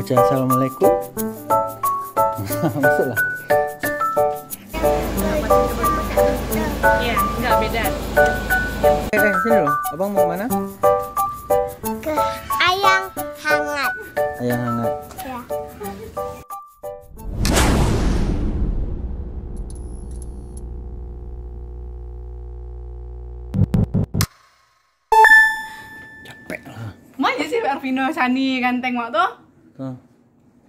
baca assalamualaikum. Masuklah. Iya, nggak beda. Sini loh. Abang mau kemana? Ke ayam hangat. Ayam hangat. Ya. Capek lah. Mana sih Arvino Sani ganteng waktu tuh? Tuh,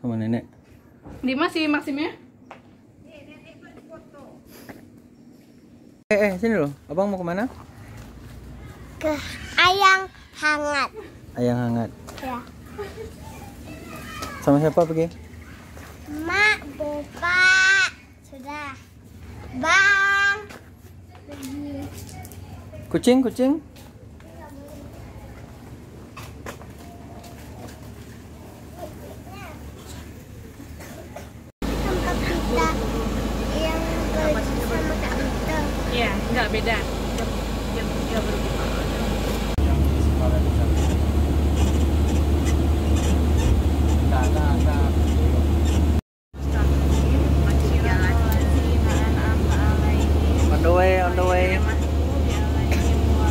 sama nenek. Di mana sih Maksimnya? Sini loh. Abang mau kemana? Ke ayam hangat. Ayam hangat. Ya. Sama siapa pergi? Mak, bapak, sudah. Bang. Pergi. Kucing? Tempat kita yang baju sama Kak Vita. Iya, nggak beda. Jam 3 baru buka. On the way. Kita beli cuma.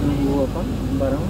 Nunggu apa? Barang?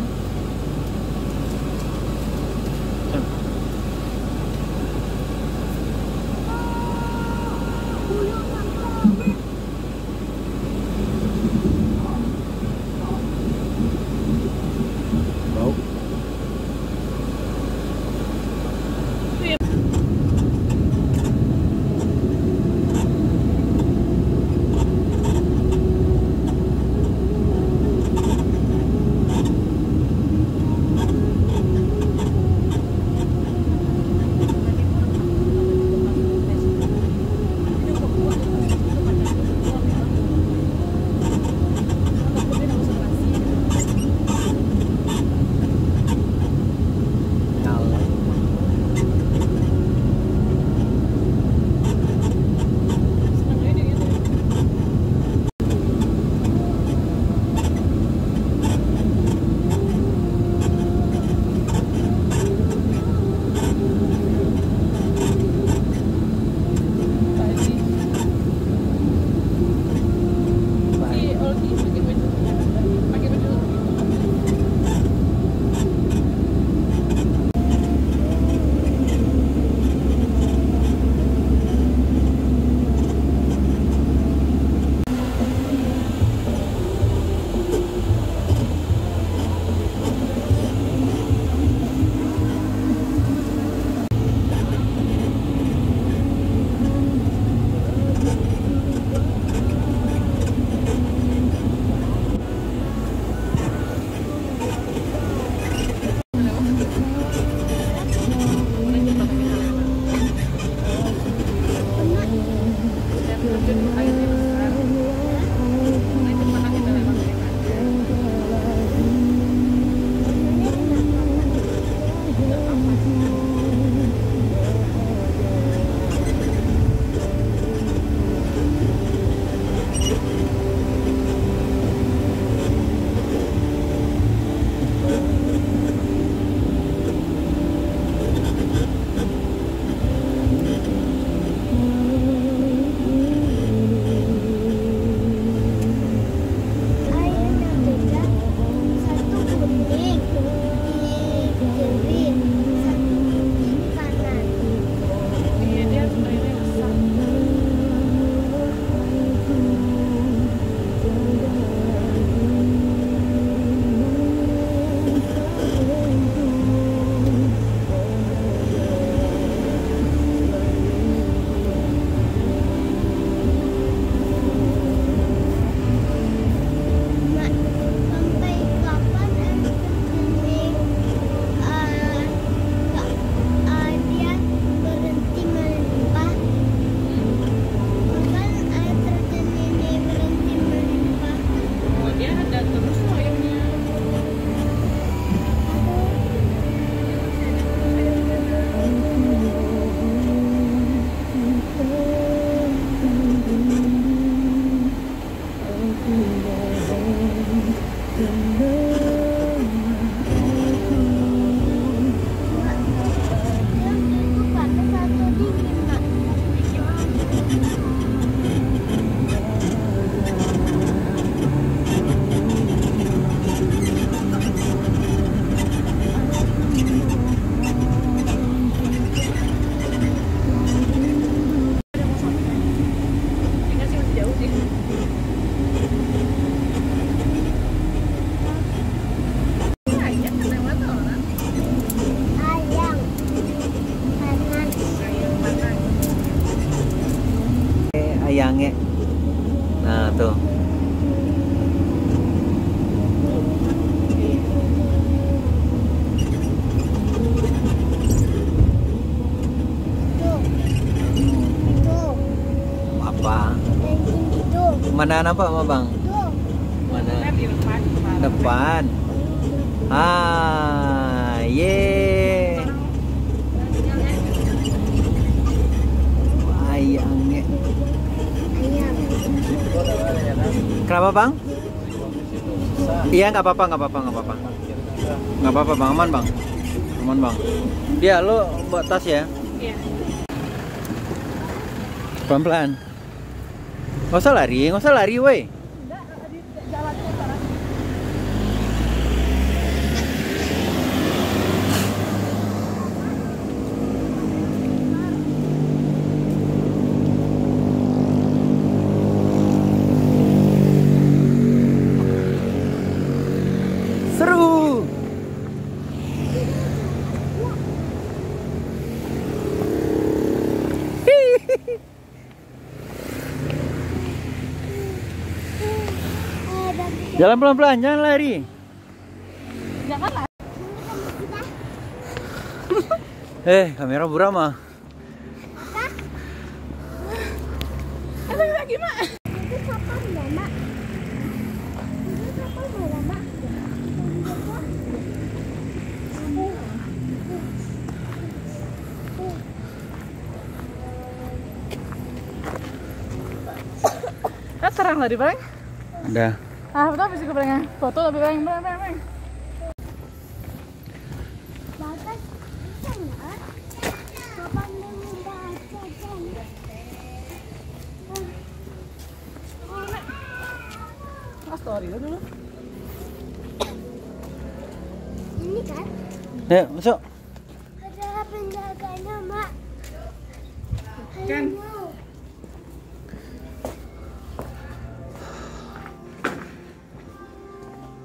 ayangnya. Nah, tuh. Tuh. Apa? Dan ini tuh. Mana nampak sama Bang? Tuh. Mana? Kan di depan. Depan. Ye. Ayangnya. Ayam. Kenapa Bang? Iya, nggak apa-apa. Nggak apa-apa Bang, aman Bang. Aman Bang. Dia lo bawa tas ya? Iya. Pelan-pelan. Nggak usah lari, woi. Seru. Jalan pelan-pelan, jangan lari. Janganlah. Kamera buram mah. Lagi mak. Itu kapan ya, Mak? Itu kapan ya, Mak? Terang tadi bang. Udah. Betul bisa ke bang. Foto tapi bang. Bagus. Bisa nggak? Kapan membaca kan? Story dulu. Ini kan Yuk, masuk. ada penjaganya, Mak. Kan.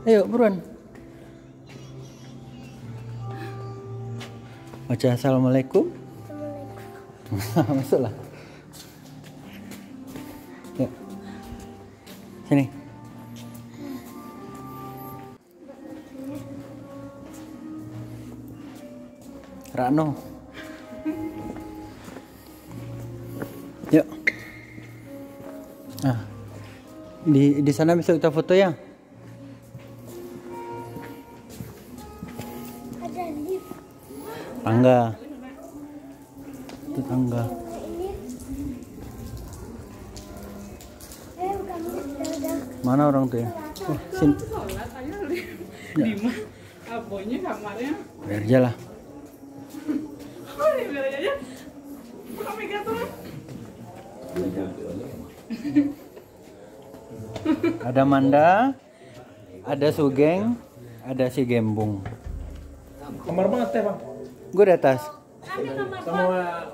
Ayo, buruan. Baca assalamualaikum. Assalamualaikum. Masuklah. Yuk. Sini. Rano. Yuk. Di sana bisa kita foto ya. Ada lift. Tangga. Itu tangga. Ini. Bukan lift, ada. Mana orang tuh ya? Sini. Sholat aja di mah. Abonya kamarnya. Biar aja lah. Biar aja. Bukan megang tuh. Ada Manda, ada Sugeng, ada si Gembung. Kamar banget teh bang. Gue di atas. Sama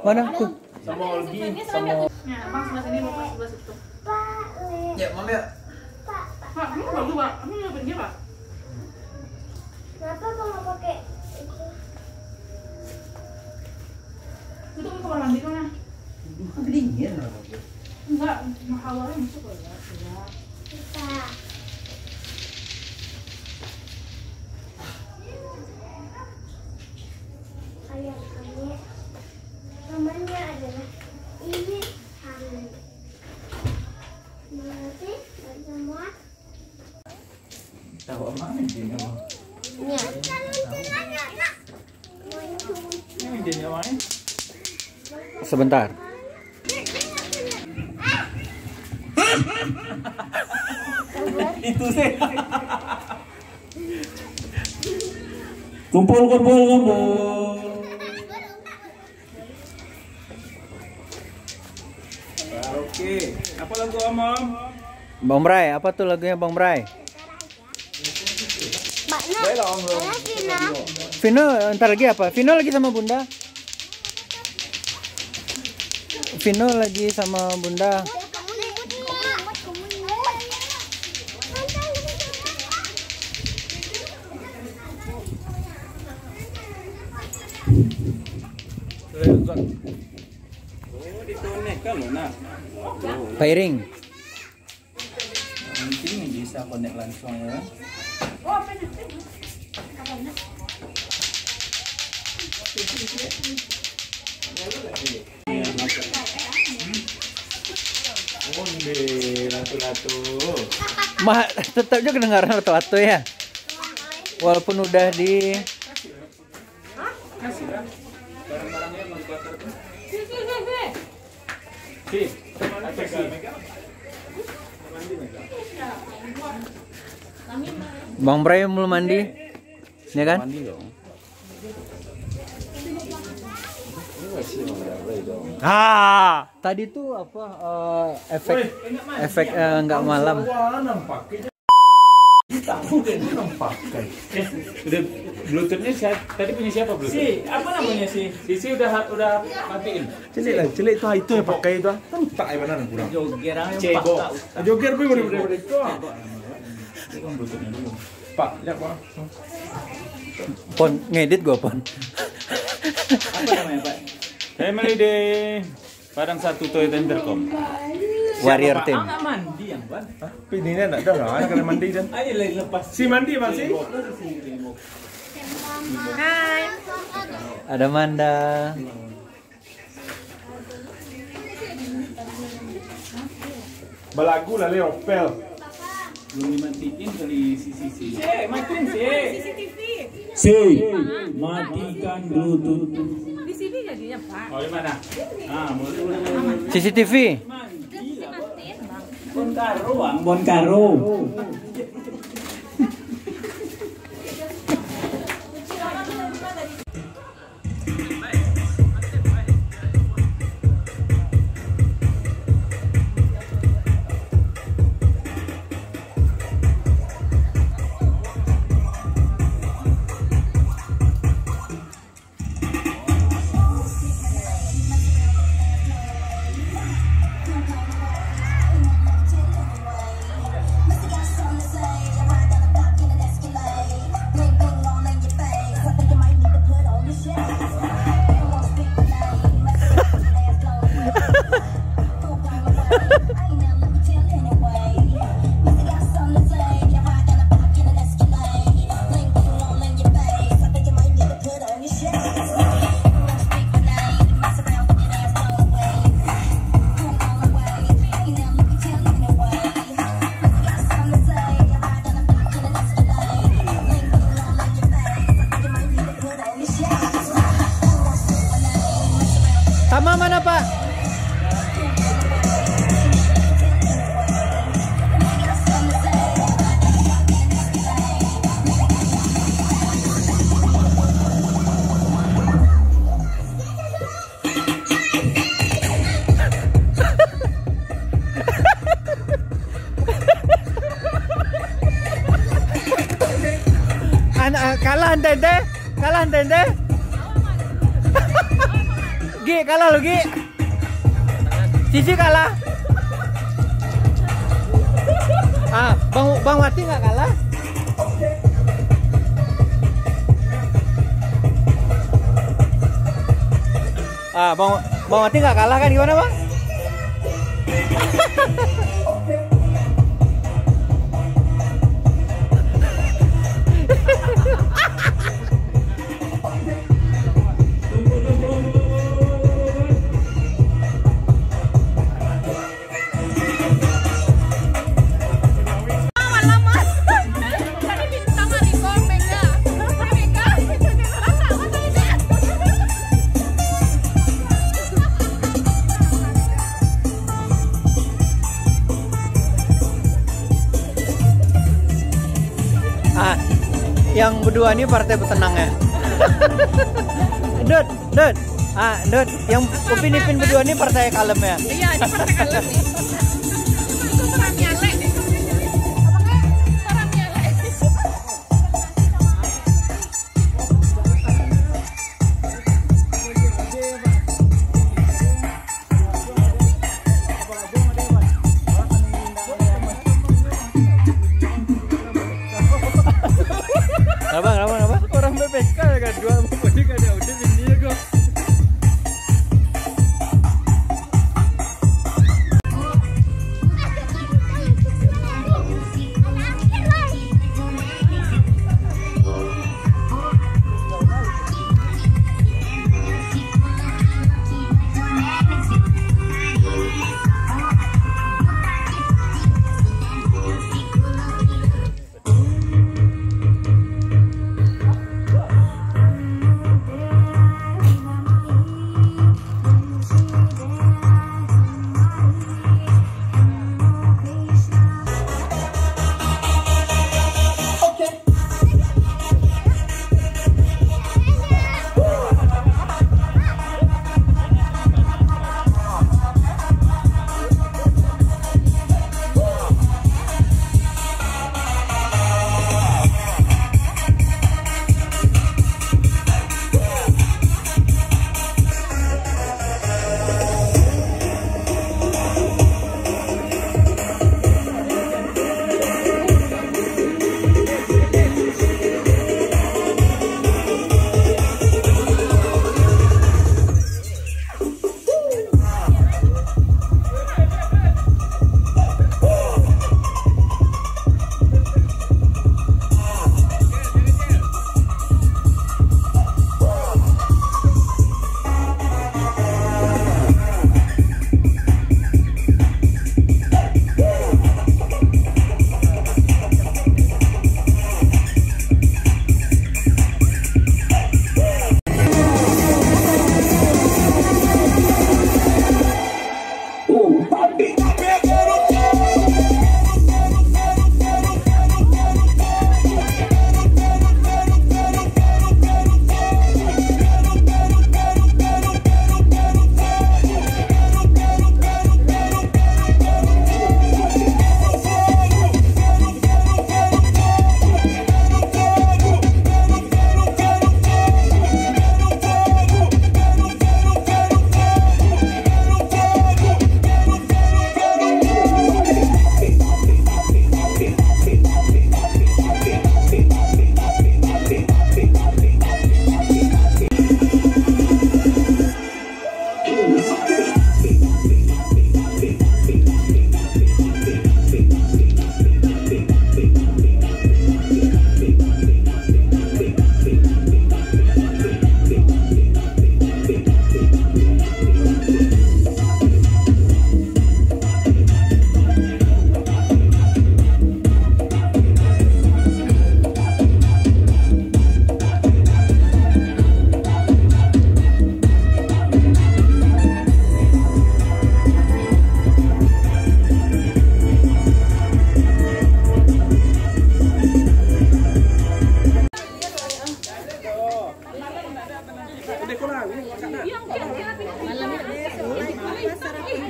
Mana tuh? sama Olgi sama. Ya, bang sebelah sini, bapak sebelah situ. Pak, lift. Ya, Mam ya. Pak, kamu bagus pak. Kamu nggak pergi pak? Kenapa kalau pakai itu? Itu ke kamar mandi mana? Dingin. Enggak, awalnya masuk kok ya. Kita. Ayam kami. Namanya adalah ini hangat. Nanti semua. Tahu mana idenya bang? Ya. Ini idenya main. Sebentar. Itu sih. Kumpul. Oke. Apa lagu Om? Bang Bray, apa tuh lagunya Bang Bray? Vino, ntar lagi apa? Vino lagi sama Bunda. Vino lagi sama Bunda. Oh, di connect kan lo nak. Pairing. Mungkin bisa connect langsung ya. Latu-latu. Mah tetap juga kedengaran ratu-ratu ya. Walaupun udah di Kasih lah. Barang-barangnya mau dibakar tuh. Bang Bray belum mandi, ya kan? Mandi dong. Tadi tuh apa efek nggak malam. Udah Bluetoothnya tadi punya siapa Bluetooth? Si, apa namanya sih? Si udah matiin. Cilik itu yang pakai itu. Tak ya benar kurang. Joger yang Cebo. Joger gue udah itu. Itu Bluetoothnya dulu. Pak, lihat Pak. Pon ngedit gua pon. Apa namanya Pak? Saya beli di Padang 1 Toyota Intercom. Warrior Team. Nggak mandi yang Bang. Pininya enggak ada lah, karena mandi kan. Ayo lepas. Si mandi masih. Hai. Ada Manda. Balagu lah Opel. Belum dimatiin kali si. Matiin si. CCTV. Si, matikan Bluetooth. Di sini jadinya, Pak. Oh, di mana? Ah, mulai. CCTV. Mandi lah. Matiin, Bang. Bon Karo. Sama mana Pak? Kalah Tente. Gi kalah lu Gi. Cici kalah. Bang Wati nggak kalah. Bang Wati nggak kalah kan, gimana Bang? Yang berdua ini partai petenangnya. Dut. Dut, yang Upin Ipin berdua ini partai kalem ya. Iya, ini partai kalem nih. Itu perang nyalek nih. Perang nyalek. Kenapa? Orang BPK kan dua mau balik ada udah ini kok.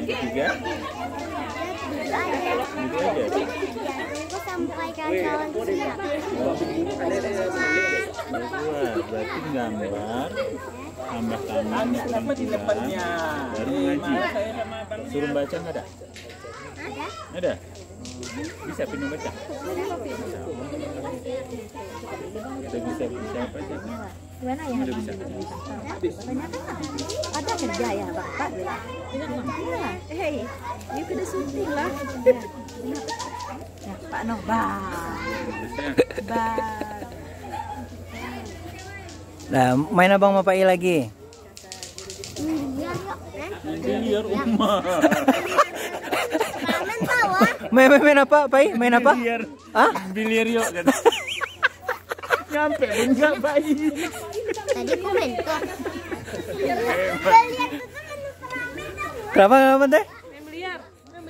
Tiga? Gitu aja. Tunggu sampai kawan siap. Berarti gambar, tambah tangan, baru mengaji. Suruh baca nggak ada? Ada? Bisa pindah baca? Kita bisa apa aja? Gimana ya? Udah bisa baca. Ada kerja ya Bapak bilang. Iya. Hei, you kena syuting lah. Ya, Pak Noh, Nah, main abang sama Pak I lagi. Biliar rumah. Ramen tawa. Main apa, Pak I? Main apa? Biliar. Hah? Biliar yuk kan. Nyampe enggak bayi. Tadi komentar. Kenapa teh?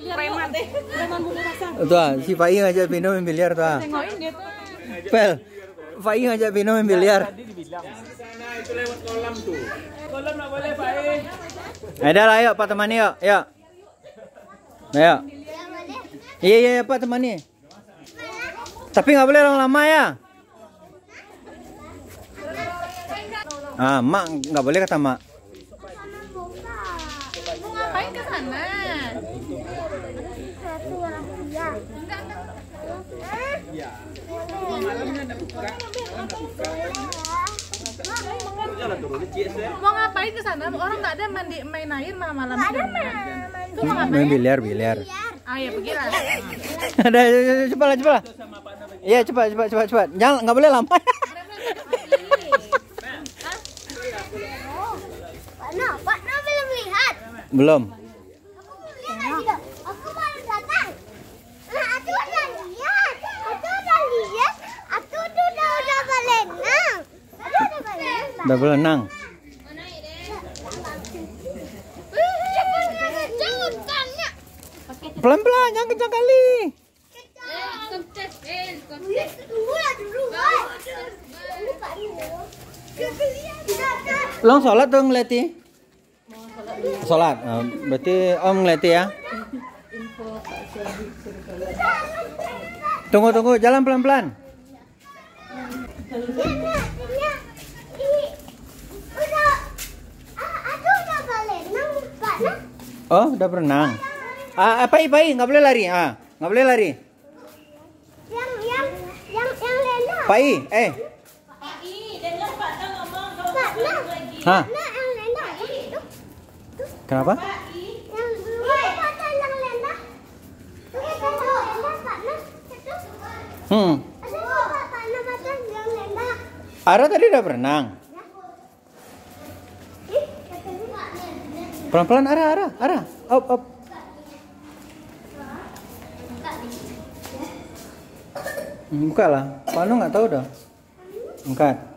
Preman deh. Preman bulu rasa. Tuh, si Pak I ngajak Pino main biliar tuh. Tengokin gitu. Pel, Pak I ngajak Pino main biliar. Tadi dibilang. Sana itu lewat kolam tuh. Kolam nggak boleh Pak I. Ada lah, yuk Pak temani yuk. Yuk. Ayo. Iya Pak temani. Tapi nggak boleh lama ya. Ah, Mak nggak boleh kata Mak. Mau ngapain ke sana? Mau ngapain ke sana? Orang nggak ada main air malam-malam. Itu mau ngapain? Main biliar. Ah ya pergilah. Ada, cepat. Iya, cepat. Jangan, nggak boleh lama. Pak No belum lihat. Belum. Aku baru datang. Aku udah lihat. Aku udah berenang. Udah berenang. Pelan-pelan, jangan kencang kali. Long sholat dong ngeleti. Sholat, berarti Om ngeleti ya. Tunggu, jalan pelan-pelan. Oh, udah berenang. Pai, nggak boleh lari. Nggak boleh lari. Yang Lena. Pai, Hah? Nah, yang Lena itu. Kenapa? Yang dulu kata yang Lena. Itu Pak No. Ada Pak No kata yang Lena. Ara tadi udah berenang. Pelan-pelan Ara. Up. Buka lah. Pak No nggak tahu dah. Angkat.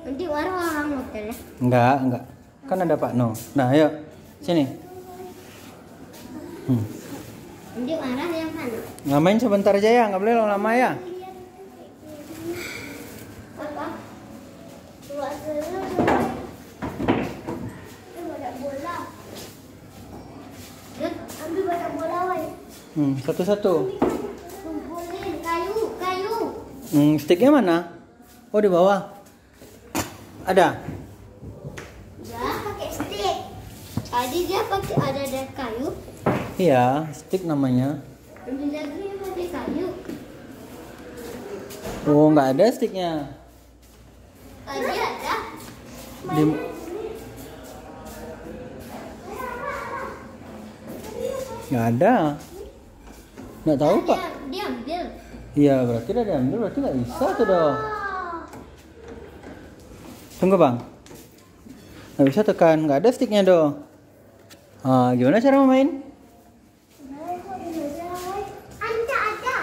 Nanti orang hotelnya. Enggak. Kan ada Pak No. Nah, ayo. Sini. Nanti marah yang mana? Ngamain sebentar aja ya, nggak boleh lama ya. Apa? Buat dulu. Banyak bola. Ambil banyak bola, woi. Satu-satu. Kumpulin kayu. Sticknya mana? Oh, di bawah. Ada. Ya, pakai stick. Tadi dia pakai ada kayu. Iya, stick namanya. Di negeri pakai kayu. Oh, nggak ada sticknya. Tadi ada. Nggak ada. Nggak tahu Pak. Dia ambil. Iya, berarti udah diambil, berarti nggak bisa tuh dong. Tunggu Bang. Nggak bisa tekan, nggak ada sticknya dong. Gimana cara main? Anda ada.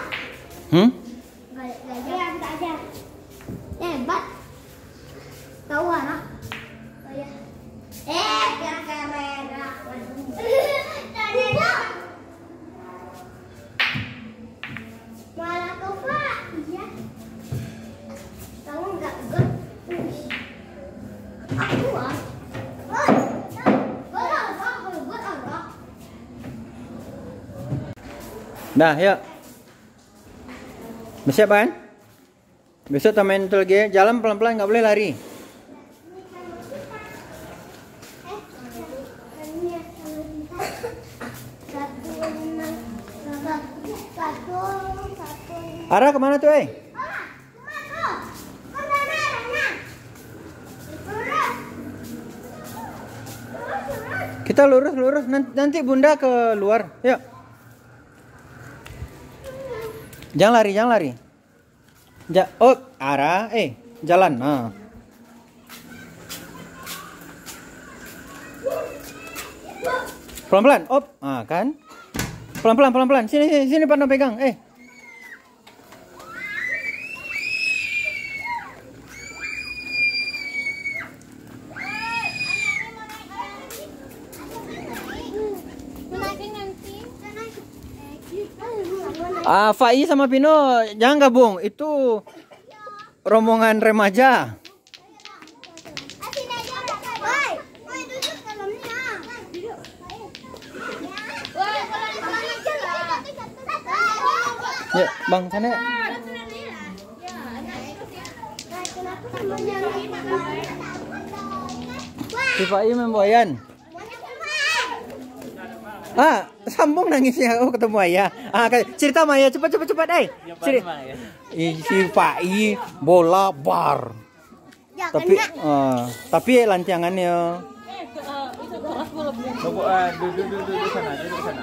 Anda ada. Hebat. Tahu anak. Gara-gara. Malah kau Pak. Iya. Tahu nggak? Aku Dah, yuk. Siap kan? Besok kita main itu lagi. Jalan pelan-pelan, nggak boleh lari. Arah kemana tuh, Kita lurus. Nanti bunda ke luar. Yuk. Jangan lari. Arah. Jalan. Nah. Pelan-pelan. Kan? Pelan-pelan. Sini pandang pegang. Fai sama Pino jangan gabung. Itu rombongan remaja. Ya, Bang, sana. Si Fai main boyan. Sambung nangisnya. Ketemu ayah. Cerita Maya cepat. Si Fai bola bar. Tapi lancangannya. Duduk sana. Sana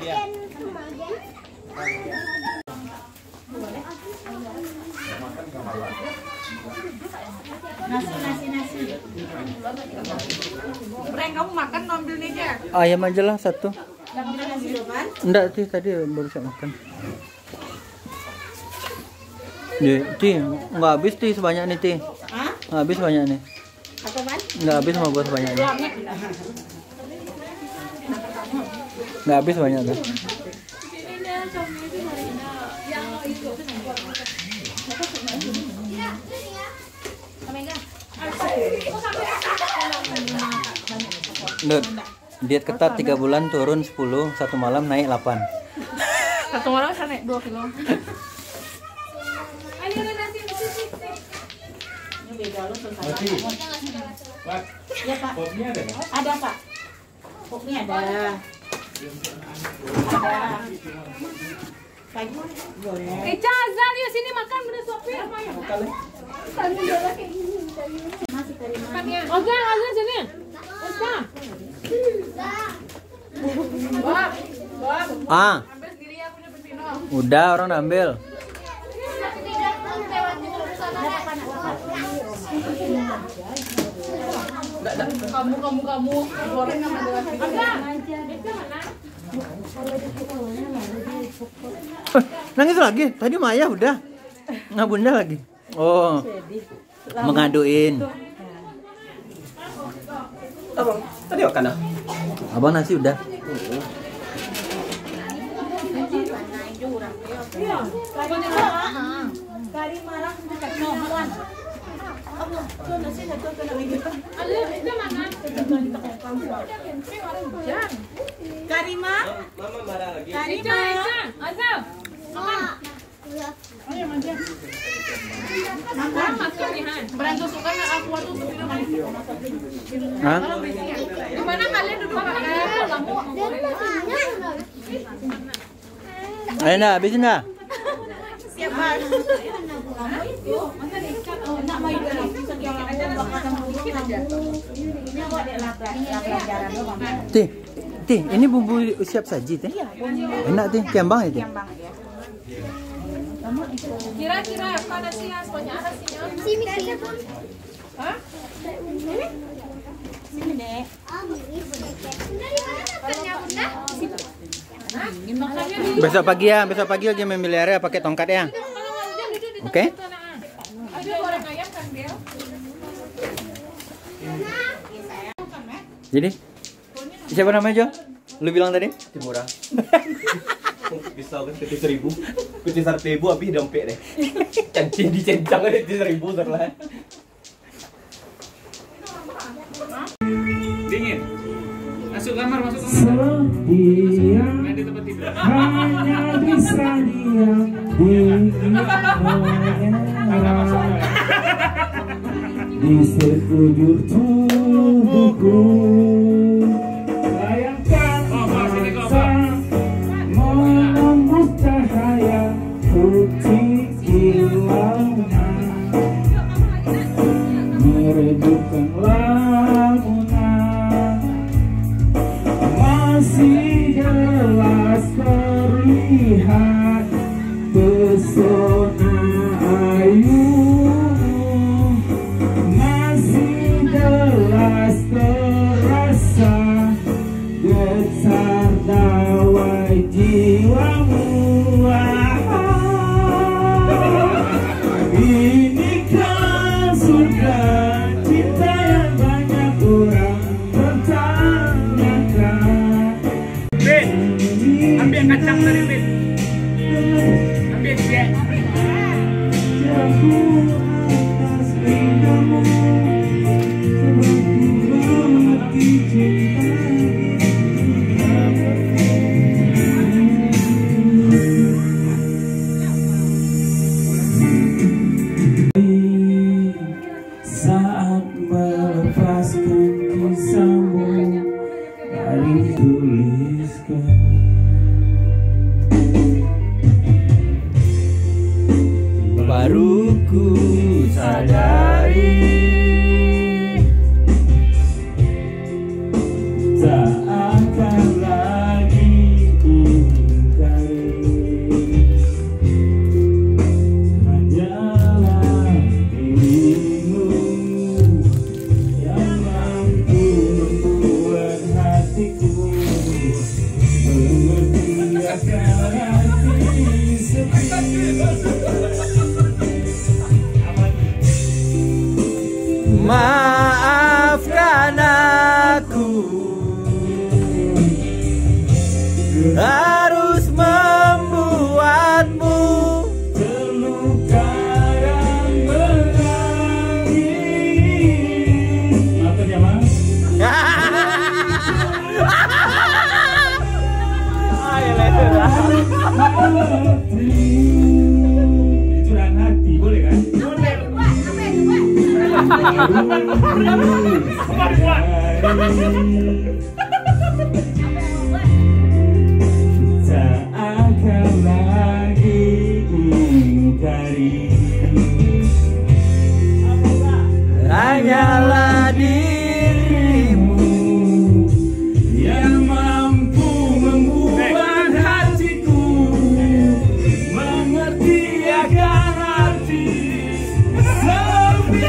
dia. Nasi. Breng, kamu makan ambil nih aja. Ayam aja lah satu. Ambil nasi depan. Enggak, tadi baru saya makan. Nggak habis sebanyak nih, Hah? Nggak habis banyak nih. Apaan? Nggak habis sama gua sebanyak ini. Nggak habis banyak tuh. Diet ketat 3 bulan turun 10, 1 malam naik 8. 1 malam bisa naik 2 kilo. Ya Pak. Ada Pak. Pokoknya ada. Eca, Azal, yuk sini makan bener sopir. Azal sini. Eca. Ambil sendiri ya punya Pepino. Udah orang udah ambil. Kamu goreng sama dengan Nangis lagi? Tadi Maya udah. Nggak bunda lagi. Oh. Mengaduin. Abang, tadi makan dah? Abang nasi udah. Karima? Mama marah lagi. Karima? Azal. Berantu suka nggak aku tuh Hah? gimana kalian duduk Ayo dah, habisin dah. siap banget. Tih, ini bumbu siap saji teh. Enak teh, kiambang itu. Kira-kira apa nasinya? Semuanya ada nasinya. Sini. Hah? Sini, Dek. Besok pagi aja memilihnya pakai tongkat ya. Oke? Ada goreng ayam kan, Bel? Jadi siapa namanya Jo? Lu bilang tadi? Timurah. Bisa kan ke 1000. Kucing 1000 habis dompet deh. Cancing dicencang ada 1000 terlah. Dingin. Masuk kamar, Setia hanya bisa diam di sekujur tubuhku. Bayangkan masa menembus cahaya putih kilauan, meredupkan lamunan, masih jelas terlihat pesona ayu, masih jelas terasa getar dawai jiwamu. Inikah surga cinta yang banyak orang bertanyakan. Ben, ambil kacang dari Ben. Ambil dia. Jauh atas indahmu, sebelum mati cinta. Saat melepaskan kisahmu dari tuliskan, baru ku sadari tak akan lagi ingkari. Hanyalah dirimu yang mampu membuat hatiku mengerti akan hati sepi. Maafkan aku harus membuatmu terluka dan menangis. Maafkan ya, Mas. Curahan hati, boleh kan? Tak akan lagi ingkari, hanyalah dirimu yang mampu membuat hatiku mengerti akan arti sepi.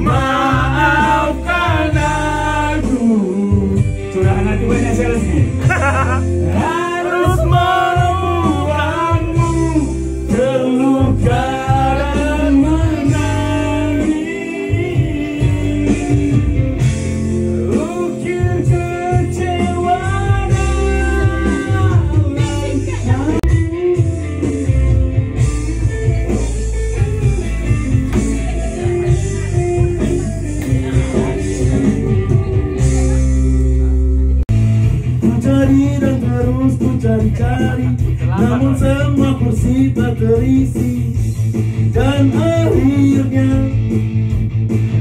Maafkan aku, curahan hati banyak sales nih. Harus membuatmu terluka dan menangis. Ukir kecewa dalam cari dan terus ku cari-cari, namun semua kursi tak terisi. Dan akhirnya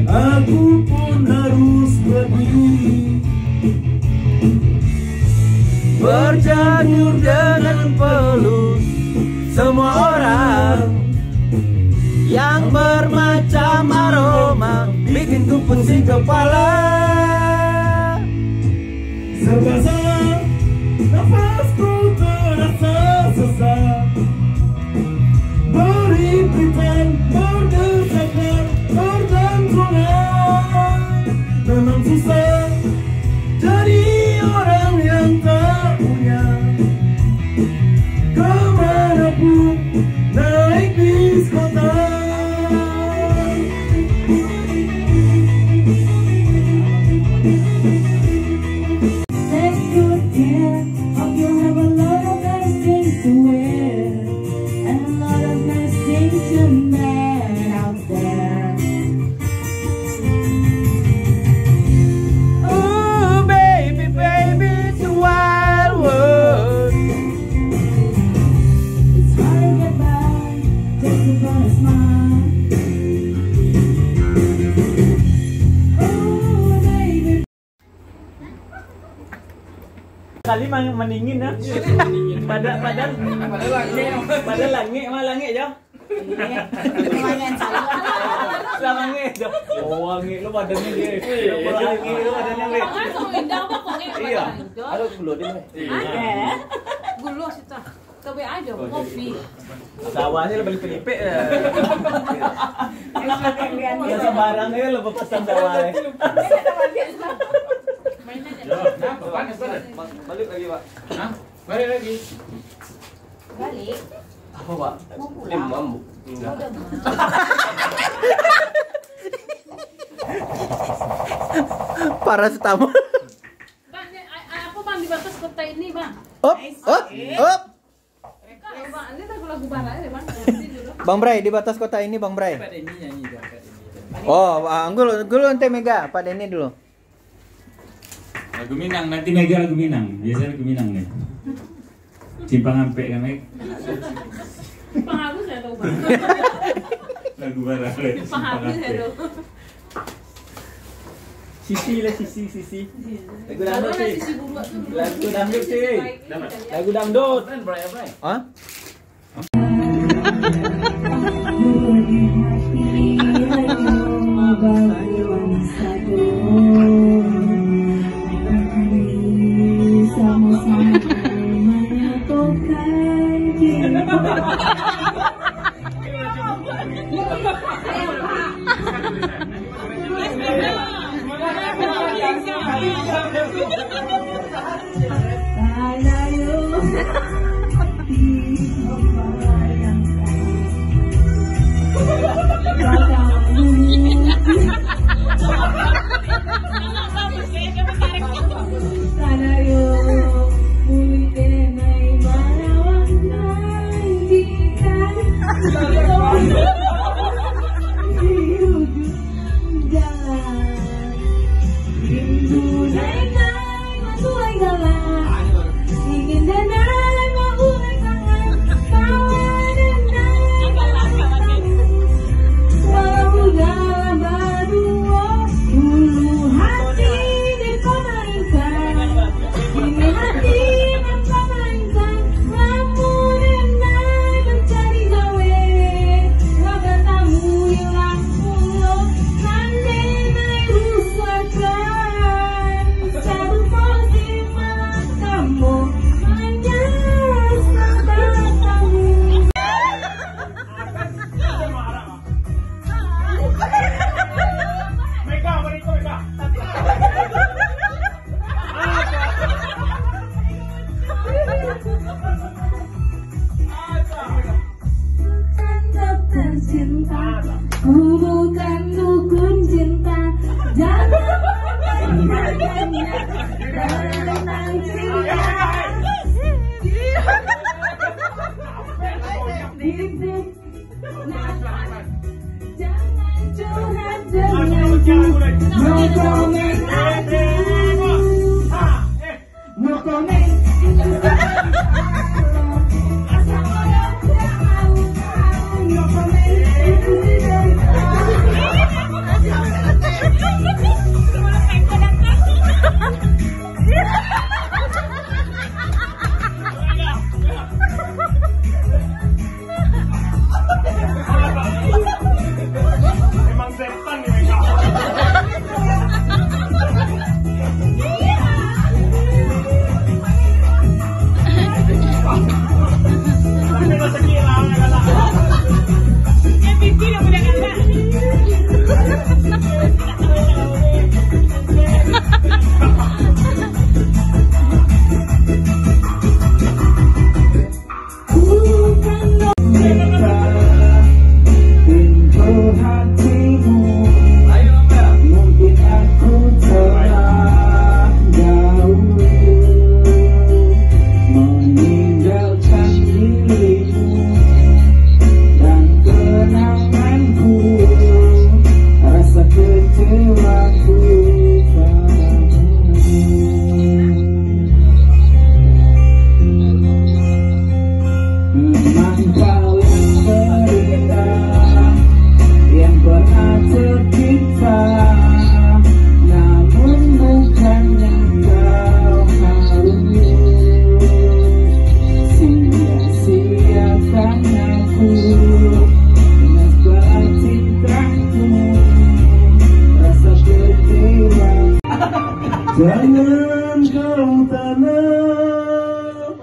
aku pun harus berdiri, berjanur dengan peluk semua orang yang bermacam aroma, bikin ku pusing kepala. serba salah, nafasku terasa sesak, berhimpitan, berdesakan, berjangkauan. Memang susah jadi orang yang tak punya, kemanapun naik bis kota. Kali meningin ya. Pada langit mah langit aja. Langit aja. Oh, langit lu badannya dia. Langit lu badannya dia. Iya. Ada gula dia. Ada. Gula situ. Coba aja kopi. Sawahnya lebih pelipik ya. Ya sembarangnya lu pesan sawah. Panas. Balik lagi, Pak. Hah? Balik lagi. Balik. Apa, Pak? Mau pulang. Demam, Bu. Udah mah. Paracetamol. Bang, aku bang di batas kota ini bang. Op. Bang, ini lagu barat ya bang. Bang Bray di batas kota ini Bang Bray. Oh, dulu ente Mega, Pak Denny dulu. Lagu Minang, nanti Mega lagu Minang. Biasanya lagu Minang nih. Simpang Ampek kan, Meg? Penghabis ya tuh bang. Lagu barat. Penghabis ya tuh. Sisi. Lagu dangdut sih. Sisi bulu tuh. Lagu dangdut sih. Lagu dangdut. Hah? Emang setan nih, Mega. Jangan kau tanam.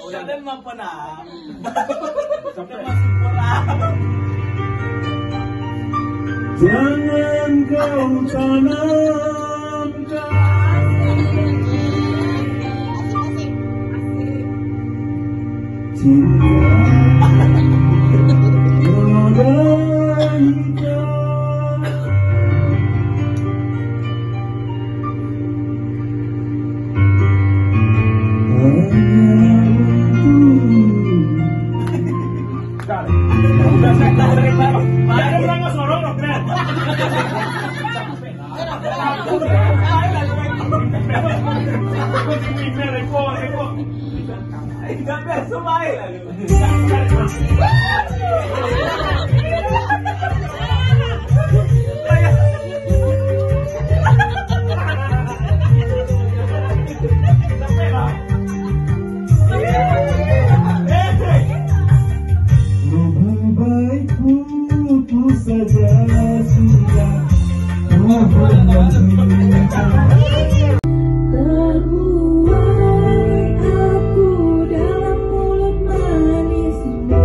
Udah dan mampu nak. Jangan kau tanamkan cinta pada kita. Lebih baik putus saja sudah. Terbuai aku dalam mulut manismu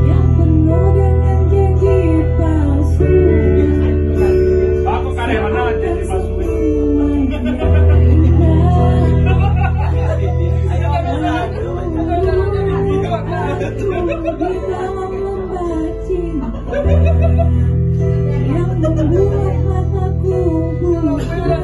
yang penuh dengan janji palsu. Aku karyawan aja dimasukin. Yang membuat mataku buta.